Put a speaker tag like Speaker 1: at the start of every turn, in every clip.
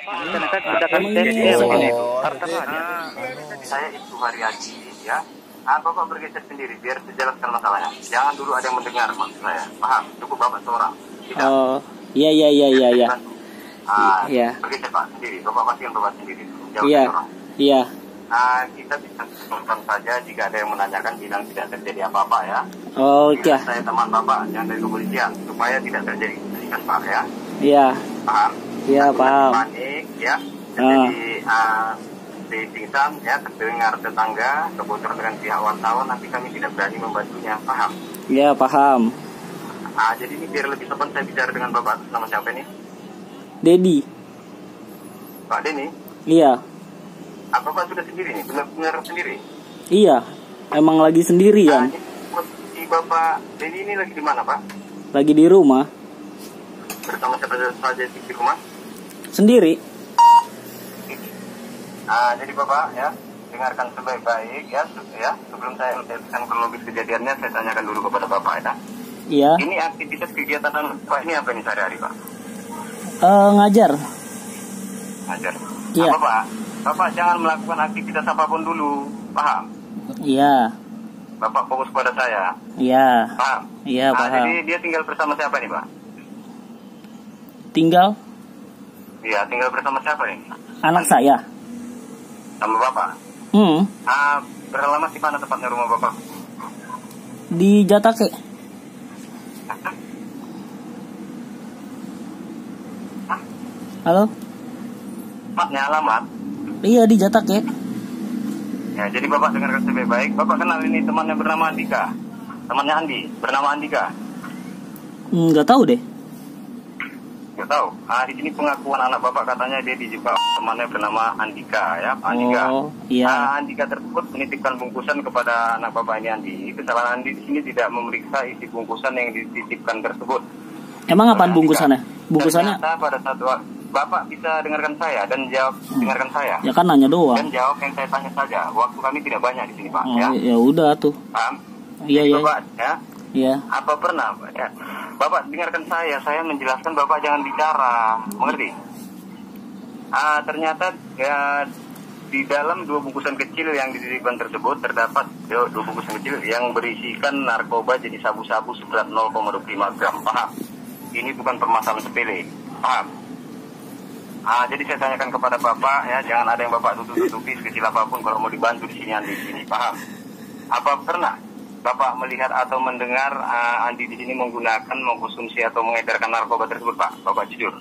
Speaker 1: Ternyata sudah kami tes
Speaker 2: Saya itu Haryadi ya. Bapak bergeser sendiri biar sejalankan masalahnya. Jangan dulu ada yang mendengar maksud saya. Paham? Cukup Bapak seorang. Tidak.
Speaker 1: Oh, iya. Iya.
Speaker 2: Bergeser Pak sendiri. Bapak pastikan Bapak sendiri. Jauh
Speaker 1: Iya.
Speaker 2: seorang.
Speaker 1: Iya.
Speaker 2: Kita bisa sebutkan saja jika ada yang menanyakan bilang tidak terjadi apa-apa ya.
Speaker 1: Oh,
Speaker 2: Bilang
Speaker 1: iya.
Speaker 2: saya teman Bapak yang dari kepolisian supaya tidak terjadi kesikan Pak ya.
Speaker 1: Iya.
Speaker 2: Paham?
Speaker 1: Iya, paham.
Speaker 2: Panik ya. Jadi di pingsan ya, terdengar tetangga, kebocoran dengan pihak wartawan, nanti kami tidak berani membantunya, paham?
Speaker 1: Iya, paham.
Speaker 2: Jadi ini biar lebih sopan saya bicara dengan Bapak, nama siapa ini?
Speaker 1: Dedi.
Speaker 2: Pak Denny?
Speaker 1: Iya.
Speaker 2: Bapak sudah sendiri nih, benar-benar sendiri?
Speaker 1: Iya. Emang lagi sendirian.
Speaker 2: Si Bapak Denny ini lagi di mana, Pak?
Speaker 1: Lagi di rumah.
Speaker 2: Bersama siapa saja di rumah?
Speaker 1: Sendiri.
Speaker 2: Jadi Bapak ya, dengarkan sebaik-baik ya, sebelum saya menjelaskan kronologis kejadiannya, saya tanyakan dulu kepada Bapak ya.
Speaker 1: Iya.
Speaker 2: Ini aktivitas kegiatan Bapak ini apa ini sehari-hari Pak?
Speaker 1: Ngajar.
Speaker 2: Ngajar.
Speaker 1: Iya.
Speaker 2: Bapak jangan melakukan aktivitas apapun dulu, paham?
Speaker 1: Iya.
Speaker 2: Bapak fokus pada saya.
Speaker 1: Iya.
Speaker 2: Paham?
Speaker 1: Iya, paham.
Speaker 2: Jadi dia tinggal bersama siapa nih Pak?
Speaker 1: Tinggal
Speaker 2: Iya, tinggal bersama siapa nih?
Speaker 1: anak saya.
Speaker 2: Sama Bapak? Beralamat di mana tepatnya rumah Bapak?
Speaker 1: Di Jatake. Halo?
Speaker 2: Tepatnya alamat?
Speaker 1: Iya, di Jatake.
Speaker 2: Ya, jadi Bapak dengarkan sebaik-baik. Bapak kenal ini temannya bernama Andika? Temannya Andi, bernama Andika?
Speaker 1: Nggak tahu deh.
Speaker 2: Nggak tahu. Di sini pengakuan anak Bapak katanya dia dijebak temannya bernama Andika ya, Andika.
Speaker 1: Oh, iya.
Speaker 2: Andika tersebut menitipkan bungkusan kepada anak Bapak ini Andi. Kesalahan Andi di sini tidak memeriksa isi bungkusan yang dititipkan tersebut.
Speaker 1: Emang apaan bungkusannya? Bungkusannya?
Speaker 2: Ternyata pada saat Bapak bisa dengarkan saya dan jawab, dengarkan saya.
Speaker 1: Ya kan nanya doang.
Speaker 2: Dan jawab yang saya tanya saja. Waktu kami tidak banyak di sini Pak.
Speaker 1: Oh,
Speaker 2: ya.
Speaker 1: Ya udah tuh.
Speaker 2: Paham?
Speaker 1: Iya.
Speaker 2: Bapak ya.
Speaker 1: Iya.
Speaker 2: Apa pernah ya? Bapak dengarkan saya menjelaskan, Bapak jangan bicara, mengerti? Ternyata ya di dalam 2 bungkusan kecil yang dititipkan tersebut terdapat 2 bungkusan kecil yang berisikan narkoba jenis sabu-sabu seberat 0,25 gram, paham? Ini bukan permasalahan sepele, paham? Jadi saya tanyakan kepada Bapak ya, jangan ada yang Bapak tutup-tutupi sekecil apapun kalau mau dibantu di sini, paham? Apa pernah Bapak melihat atau mendengar Andi di sini menggunakan, mengkonsumsi atau mengedarkan narkoba tersebut, Pak? Bapak jujur.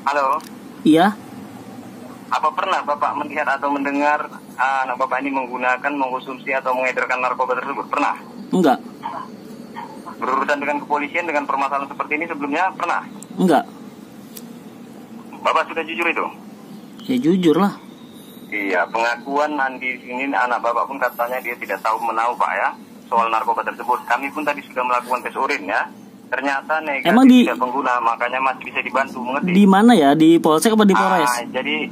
Speaker 2: Halo?
Speaker 1: Iya.
Speaker 2: Apa pernah Bapak melihat atau mendengar anak Bapak ini menggunakan, mengkonsumsi atau mengedarkan narkoba tersebut? Pernah?
Speaker 1: Enggak.
Speaker 2: Berurusan dengan kepolisian dengan permasalahan seperti ini sebelumnya pernah?
Speaker 1: Enggak.
Speaker 2: Bapak sudah jujur itu?
Speaker 1: Ya jujur lah.
Speaker 2: Iya, pengakuan Andi ini anak Bapak pun katanya dia tidak tahu menahu Pak ya soal narkoba tersebut. Kami pun tadi sudah melakukan tes urin ya. Ternyata negatif,
Speaker 1: emang
Speaker 2: tidak pengguna, makanya masih bisa dibantu, mengerti?
Speaker 1: Di mana ya? Di Polsek apa di Polres?
Speaker 2: Jadi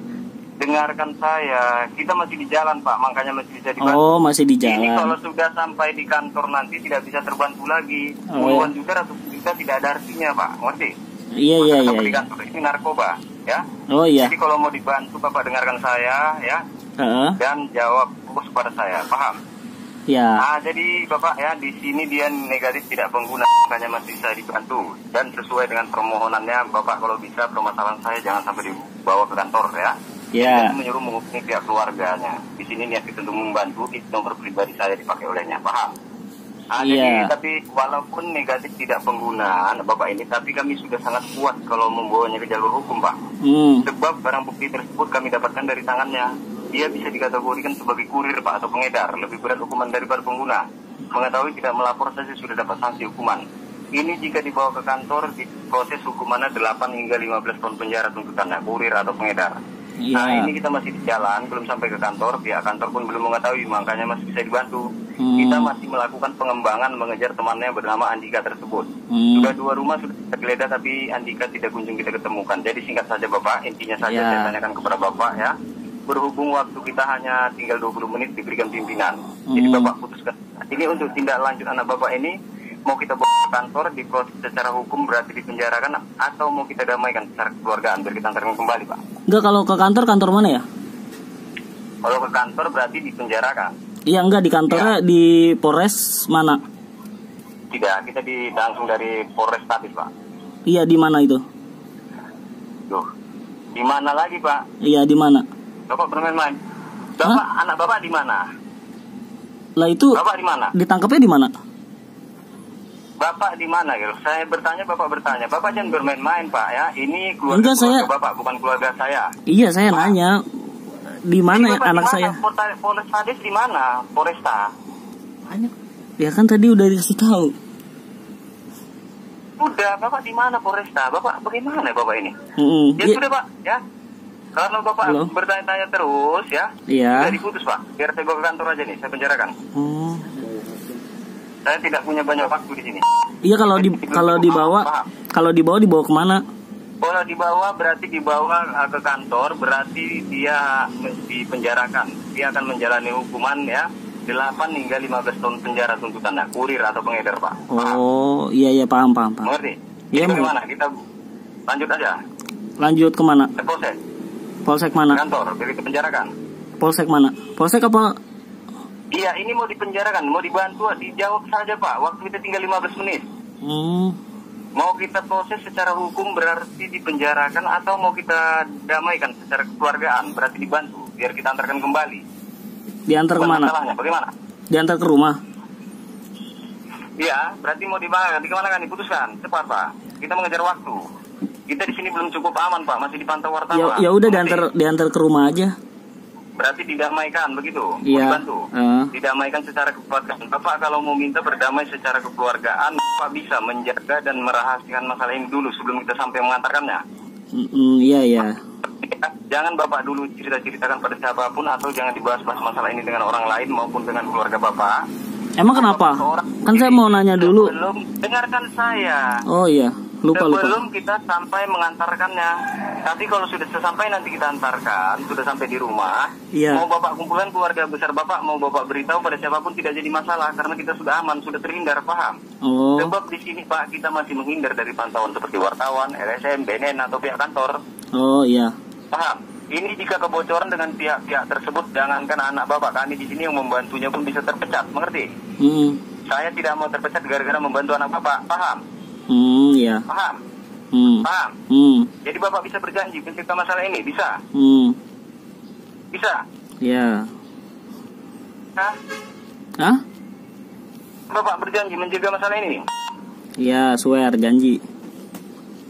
Speaker 2: dengarkan saya, kita masih di jalan Pak, makanya masih bisa dibantu.
Speaker 1: Oh, masih di jalan.
Speaker 2: Ini kalau sudah sampai di kantor nanti tidak bisa terbantu lagi. Puluhan juta atau kita tidak ada artinya Pak, mengerti?
Speaker 1: Iya.
Speaker 2: Di kantor ini narkoba, ya.
Speaker 1: Oh iya.
Speaker 2: Jadi kalau mau dibantu Bapak dengarkan saya, ya. Dan jawab fokus pada saya, paham?
Speaker 1: Ya.
Speaker 2: Jadi Bapak ya, di sini dia negatif tidak pengguna, makanya masih bisa dibantu. Dan sesuai dengan permohonannya Bapak, kalau bisa permasalahan saya jangan sampai dibawa ke kantor ya.
Speaker 1: Ya.
Speaker 2: Dan menyuruh menghubungi pihak keluarganya. Di sini niat kita untuk membantu, itu nomor pribadi saya dipakai olehnya, paham? Jadi tapi walaupun negatif tidak pengguna Bapak ini, tapi kami sudah sangat kuat kalau membawanya ke jalur hukum Pak. Sebab barang bukti tersebut kami dapatkan dari tangannya. Dia bisa dikategorikan sebagai kurir Pak atau pengedar, lebih berat hukuman daripada pengguna. Mengetahui tidak melapor saja sudah dapat sanksi hukuman. Ini jika dibawa ke kantor, proses hukumannya 8 hingga 15 tahun penjara tuntutannya, kurir atau pengedar. Ini kita masih di jalan, belum sampai ke kantor, pihak kantor pun belum mengetahui, makanya masih bisa dibantu. Kita masih melakukan pengembangan mengejar temannya bernama Andika tersebut. Sudah 2 rumah sudah kita geledah, tapi Andika tidak kunjung kita ketemukan. Jadi singkat saja Bapak, intinya saja saya tanyakan kepada Bapak ya. Berhubung waktu kita hanya tinggal 20 menit diberikan pimpinan. Jadi Bapak putuskan. Ini untuk tindak lanjut anak Bapak ini, mau kita bawa ke kantor diproses secara hukum berarti dipenjarakan, atau mau kita damaikan secara keluargaan biar kita antarkan kembali, Pak?
Speaker 1: Enggak, kalau ke kantor mana ya?
Speaker 2: Kalau ke kantor berarti dipenjarakan.
Speaker 1: Iya, enggak, di kantornya
Speaker 2: Ya.
Speaker 1: di Polres mana?
Speaker 2: Tidak, kita langsung dari Polres Tabis, Pak.
Speaker 1: Iya, di mana itu?
Speaker 2: Duh, di mana lagi, Pak?
Speaker 1: Iya, di mana?
Speaker 2: Bapak bermain-main. Bapak, anak Bapak di mana?
Speaker 1: Lah itu
Speaker 2: Bapak di mana?
Speaker 1: ditangkapnya di mana?
Speaker 2: Bapak di mana gitu? Saya bertanya, Bapak bertanya. Bapak jangan bermain-main, Pak, ya. Ini
Speaker 1: Enggak,
Speaker 2: keluarga
Speaker 1: saya-
Speaker 2: Bapak, bukan keluarga saya.
Speaker 1: Iya, saya nanya di mana
Speaker 2: Bapak
Speaker 1: anak
Speaker 2: di mana?
Speaker 1: saya?
Speaker 2: Polres Tabis di mana? Polresta.
Speaker 1: Ya kan tadi udah dikasih tahu.
Speaker 2: Udah, Bapak di mana Polresta? Bapak bagaimana Bapak ini? Ya
Speaker 1: Iya.
Speaker 2: sudah, Pak, ya. Kalau Bapak
Speaker 1: Halo?
Speaker 2: bertanya-tanya terus, ya.
Speaker 1: Iya.
Speaker 2: Sudah diputus, Pak. Biar saya bawa ke kantor aja nih, saya penjarakan.
Speaker 1: Oh.
Speaker 2: Saya tidak punya banyak waktu di sini.
Speaker 1: Iya, kalau dibawa dibawa kemana?
Speaker 2: Kalau dibawa berarti dibawa ke kantor, berarti dia dipenjarakan. Dia akan menjalani hukuman, ya, 8 hingga 15 tahun penjara tuntutannya, kurir atau pengedar, Pak. Paham?
Speaker 1: Oh, iya paham.
Speaker 2: Mengerti?
Speaker 1: Iya,
Speaker 2: Jadi bagaimana? Kita lanjut aja.
Speaker 1: Lanjut kemana?
Speaker 2: Ke Polsek,
Speaker 1: Polsek
Speaker 2: ke
Speaker 1: mana?
Speaker 2: kantor, biar kita penjarakan.
Speaker 1: Polsek mana? Polsek apa?
Speaker 2: Iya, ini mau dipenjarakan, mau dibantu, dijawab saja, Pak. Waktu kita tinggal 15 menit. Mau kita proses secara hukum berarti dipenjarakan, atau mau kita damaikan secara kekeluargaan berarti dibantu biar kita antarkan kembali.
Speaker 1: Diantar
Speaker 2: Bukan
Speaker 1: kemana?
Speaker 2: masalahnya, bagaimana?
Speaker 1: Diantar ke rumah.
Speaker 2: Iya, berarti mau di kemana kan diputuskan? Cepat, Pak. Kita mengejar waktu. Kita di sini belum cukup aman, Pak. Masih dipantau wartawan.
Speaker 1: Ya udah
Speaker 2: Mengerti?
Speaker 1: diantar ke rumah aja.
Speaker 2: Berarti didamaikan begitu.
Speaker 1: Iya.
Speaker 2: Mau dibantu. Didamaikan secara kekeluargaan. Bapak kalau mau minta berdamai secara kekeluargaan, Bapak bisa menjaga dan merahasiakan masalah ini dulu sebelum kita sampai mengantarkannya.
Speaker 1: Iya.
Speaker 2: Jangan Bapak dulu ceritakan pada siapapun, atau jangan dibahas-bahas masalah ini dengan orang lain maupun dengan keluarga Bapak.
Speaker 1: Emang kenapa? Kan saya mau nanya dulu.
Speaker 2: Sebelum dengarkan saya.
Speaker 1: Oh iya, lupa.
Speaker 2: Sebelum kita sampai mengantarkannya. Tapi kalau sudah sampai nanti kita antarkan, sudah sampai di rumah.
Speaker 1: Iya.
Speaker 2: Mau Bapak kumpulkan keluarga besar Bapak, mau Bapak beritahu pada siapapun tidak jadi masalah karena kita sudah aman, sudah terhindar, paham?
Speaker 1: Oh.
Speaker 2: Sebab di sini Pak kita masih menghindar dari pantauan seperti wartawan, LSM, BNN atau pihak kantor.
Speaker 1: Oh iya.
Speaker 2: Paham? Ini jika kebocoran dengan pihak-pihak tersebut, jangankan anak Bapak, kami di sini yang membantunya pun bisa terpecat, mengerti? Saya tidak mau terpecat gara-gara membantu anak Bapak, paham?
Speaker 1: Iya.
Speaker 2: Paham? Paham? Jadi Bapak bisa berjanji mencegah masalah ini, bisa? Bisa?
Speaker 1: Iya.
Speaker 2: Hah? Bapak berjanji mencegah masalah ini?
Speaker 1: Iya, swear, janji.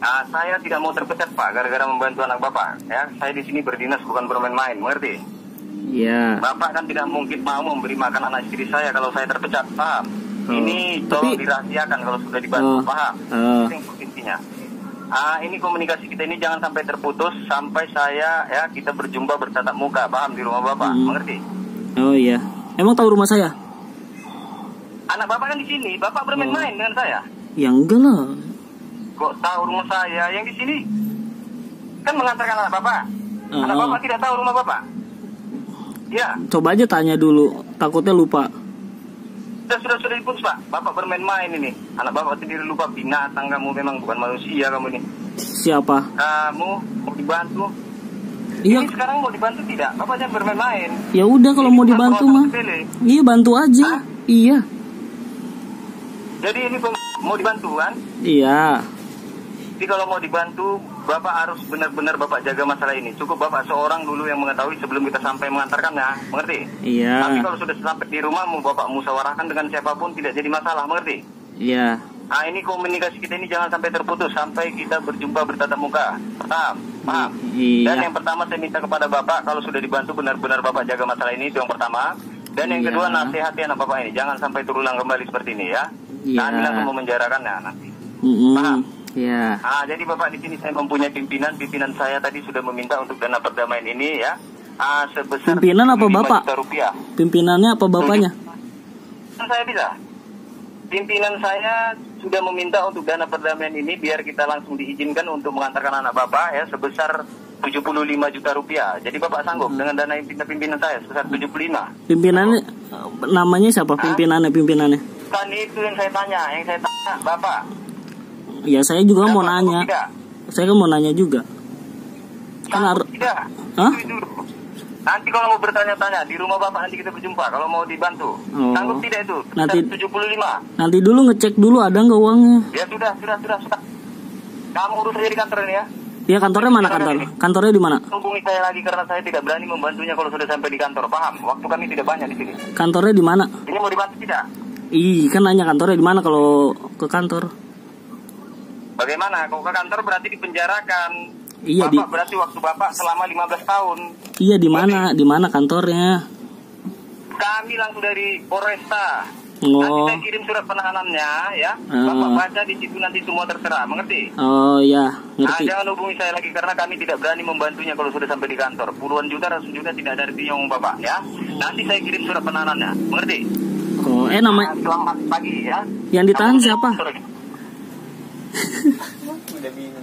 Speaker 2: Saya tidak mau terpecat, Pak, gara-gara membantu anak Bapak. Ya, saya di sini berdinas bukan bermain-main, mengerti?
Speaker 1: Iya.
Speaker 2: Bapak kan tidak mungkin mau memberi makan anak istri saya kalau saya terpecat, paham? Ini tolong dirahasiakan kalau sudah dibantu, paham? Itu intinya. Ini komunikasi kita ini jangan sampai terputus sampai kita berjumpa bertatap muka, paham, di rumah Bapak, mengerti?
Speaker 1: Oh iya. Emang tahu rumah saya?
Speaker 2: Anak Bapak kan di sini, Bapak bermain-main dengan saya.
Speaker 1: Ya enggak lah.
Speaker 2: Kok tahu rumah saya? Yang di sini kan mengantarkan anak Bapak. Anak Bapak tidak tahu rumah Bapak. Ya.
Speaker 1: Coba aja tanya dulu, takutnya lupa.
Speaker 2: Sudah diputus, Pak. Bapak bermain-main ini. Anak Bapak sendiri lupa, binatang kamu, memang bukan manusia kamu ini.
Speaker 1: Siapa?
Speaker 2: Kamu mau dibantu?
Speaker 1: Iya.
Speaker 2: Ini sekarang mau dibantu tidak? Bapak jangan bermain-main.
Speaker 1: Ya udah kalau mau dibantu mah. Iya, bantu aja. Iya.
Speaker 2: Jadi ini mau dibantu kan?
Speaker 1: Iya.
Speaker 2: Jadi kalau mau dibantu, Bapak harus benar-benar Bapak jaga masalah ini. Cukup Bapak seorang dulu yang mengetahui sebelum kita sampai mengantarkannya, mengerti?
Speaker 1: Iya.
Speaker 2: Tapi kalau sudah sampai di rumah, mau Bapak musyawarahkan dengan siapapun tidak jadi masalah, mengerti?
Speaker 1: Iya.
Speaker 2: Ini komunikasi kita ini jangan sampai terputus sampai kita berjumpa bertatap muka. Paham?
Speaker 1: Iya.
Speaker 2: Dan yang pertama saya minta kepada Bapak, kalau sudah dibantu benar-benar Bapak jaga masalah ini, itu yang pertama. Dan yang kedua, nasihati anak Bapak ini jangan sampai terulang kembali seperti ini, ya. Kami langsung memenjarakannya nanti. Paham?
Speaker 1: Ya.
Speaker 2: Jadi Bapak di sini saya mempunyai pimpinan saya tadi sudah meminta untuk dana perdamaian ini, ya. Sebesar
Speaker 1: Pimpinan apa
Speaker 2: 5
Speaker 1: Bapak?
Speaker 2: juta rupiah.
Speaker 1: Pimpinannya apa bapaknya?
Speaker 2: Saya bisa. Pimpinan saya sudah meminta untuk dana perdamaian ini biar kita langsung diizinkan untuk mengantarkan anak Bapak, ya, sebesar 75 juta rupiah. Jadi Bapak sanggup dengan dana pimpinan saya sebesar 75.
Speaker 1: Pimpinannya namanya siapa? Pimpinannya.
Speaker 2: Bukan itu yang saya tanya, Bapak.
Speaker 1: Ya saya juga
Speaker 2: Bapak,
Speaker 1: mau nanya.
Speaker 2: Tidak.
Speaker 1: Saya kan mau nanya juga. Kan
Speaker 2: Tidak.
Speaker 1: Hah?
Speaker 2: Itu. Nanti kalau mau bertanya-tanya di rumah Bapak nanti kita berjumpa kalau mau dibantu.
Speaker 1: Oh.
Speaker 2: Sanggup tidak itu?
Speaker 1: Nanti
Speaker 2: 75.
Speaker 1: Nanti dulu ngecek dulu ada nggak uangnya.
Speaker 2: Ya sudah. Kamu urus aja di kantor ini ya.
Speaker 1: Ya kantornya mana kantor? Kantornya di mana?
Speaker 2: Hubungi saya lagi karena saya tidak berani membantunya kalau sudah sampai di kantor. Paham? Waktu kami tidak banyak di sini.
Speaker 1: Kantornya di mana?
Speaker 2: Ini mau dibantu tidak?
Speaker 1: Ih, kan nanya kantornya di mana kalau ke kantor.
Speaker 2: Bagaimana? Kalau ke kantor berarti dipenjarakan.
Speaker 1: Iya,
Speaker 2: Bapak berarti waktu Bapak selama 15 tahun.
Speaker 1: Iya, di mana? Di mana kantornya?
Speaker 2: Kami langsung dari Polresta.
Speaker 1: Oh.
Speaker 2: Nanti saya kirim surat penahanannya ya. Bapak baca di situ nanti semua tertera, mengerti?
Speaker 1: Oh ya,
Speaker 2: Nah,
Speaker 1: ngerti.
Speaker 2: jangan hubungi saya lagi karena kami tidak berani membantunya kalau sudah sampai di kantor. Puluhan juta, ratusan juta tidak ada artinya Bapak ya. Nanti saya kirim surat penahanannya, mengerti?
Speaker 1: Oh, namanya
Speaker 2: Selamat pagi ya.
Speaker 1: yang ditahan siapa?
Speaker 2: Udah bingung.